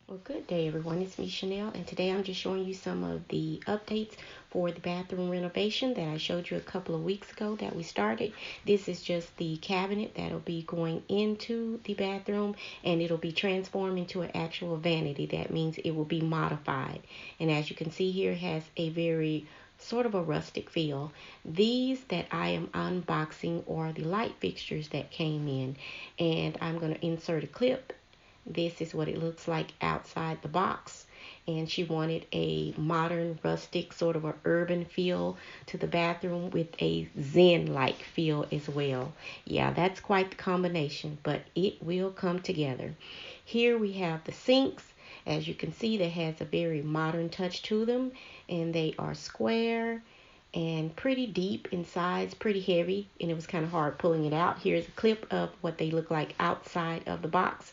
Well, good day, everyone. It's me, Chanel, and today I'm just showing you some of the updates for the bathroom renovation that I showed you a couple of weeks ago that we started. This is just the cabinet that'll be going into the bathroom, and it'll be transformed into an actual vanity. That means it will be modified. And as you can see here, it has a very sort of a rustic feel. These that I am unboxing are the light fixtures that came in, and I'm going to insert a clip. This is what it looks like outside the box. And she wanted a modern, rustic, sort of a urban feel to the bathroom with a zen-like feel as well. Yeah, that's quite the combination, but it will come together. Here we have the sinks. As you can see, that has a very modern touch to them, and they are square and pretty deep in size, pretty heavy, and it was kind of hard pulling it out. Here's a clip of what they look like outside of the box,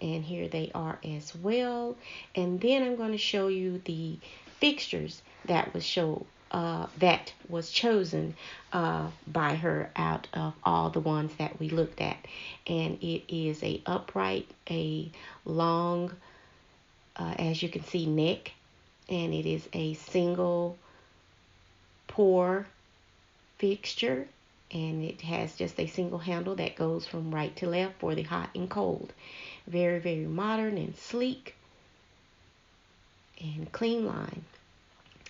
and here they are as well. And then I'm going to show you the fixtures that was chosen by her out of all the ones that we looked at. And it is a upright, a long, as you can see, neck, and it is a single pour fixture, and it has just a single handle that goes from right to left for the hot and cold. Very, very modern and sleek and clean line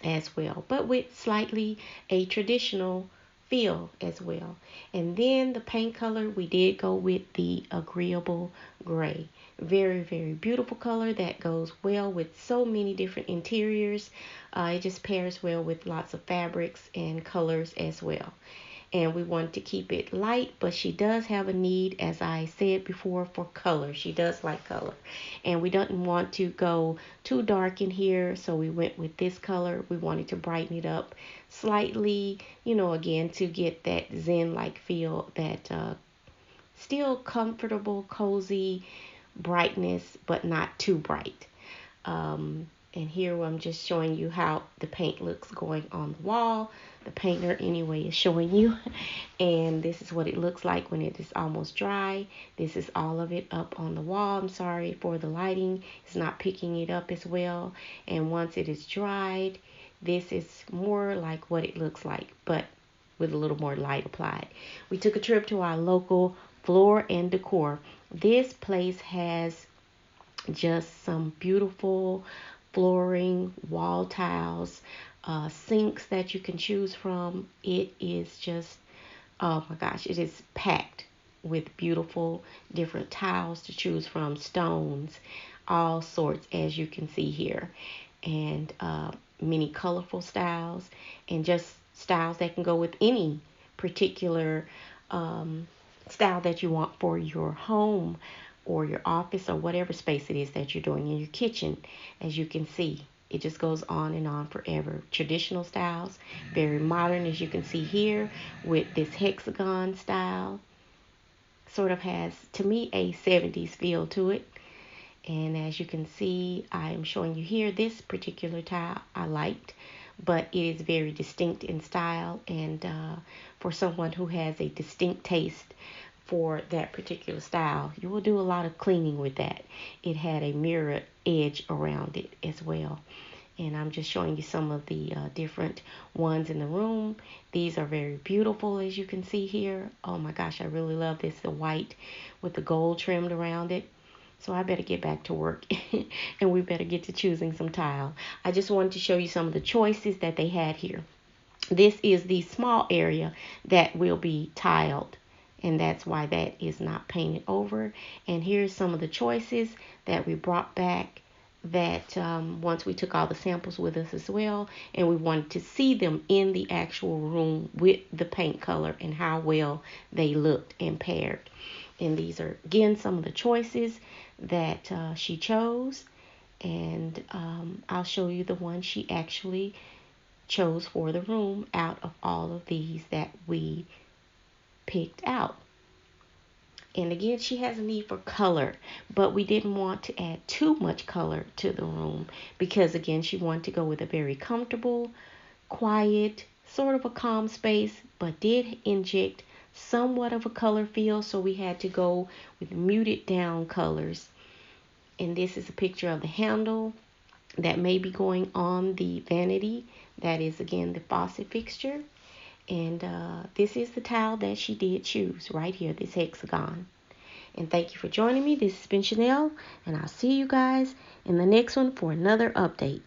as well, but with slightly a traditional feel as well. And then the paint color, we did go with the agreeable gray. Very, very beautiful color that goes well with so many different interiors. It just pairs well with lots of fabrics and colors as well. And we want to keep it light, but she does have a need, as I said before, for color. She does like color, and we don't want to go too dark in here, so we went with this color. We wanted to brighten it up slightly, again, to get that zen like feel, that still comfortable, cozy brightness, but not too bright. And here I'm just showing you how the paint looks going on the wall. The painter anyway is showing you. And this is what it looks like when it is almost dry. This is all of it up on the wall. I'm sorry for the lighting. It's not picking it up as well. And once it is dried, this is more like what it looks like, but with a little more light applied. We took a trip to our local Floor and Decor. This place has just some beautiful flooring, wall tiles, sinks that you can choose from. It is just, oh my gosh, it is packed with beautiful different tiles to choose from, stones, all sorts, as you can see here, and many colorful styles, and just styles that can go with any particular style that you want for your home or your office or whatever space it is that you're doing in your kitchen. As you can see, it just goes on and on forever. Traditional styles, very modern, as you can see here, with this hexagon style. Sort of has, to me, a 70s feel to it. And as you can see, I am showing you here, this particular tile I liked, but it is very distinct in style, and for someone who has a distinct taste for that particular style, you will do a lot of cleaning with that. It had a mirror edge around it as well. And I'm just showing you some of the different ones in the room. These are very beautiful, as you can see here. Oh my gosh, I really love this, the white with the gold trimmed around it. So I better get back to work and we better get to choosing some tile. I just wanted to show you some of the choices that they had here. This is the small area that will be tiled, and that's why that is not painted over. And here's some of the choices that we brought back that once we took all the samples with us as well, and we wanted to see them in the actual room with the paint color and how well they looked and paired. And these are, again, some of the choices that she chose. And I'll show you the one she actually chose for the room out of all of these that we picked out. And again, she has a need for color, but we didn't want to add too much color to the room because, again, she wanted to go with a very comfortable, quiet, sort of a calm space, but did inject somewhat of a color feel, so we had to go with muted down colors. And this is a picture of the handle that may be going on the vanity. That is, again, the faucet fixture. And this is the tile that she did choose right here, this hexagon. And thank you for joining me. This has been Chanel, and I'll see you guys in the next one for another update.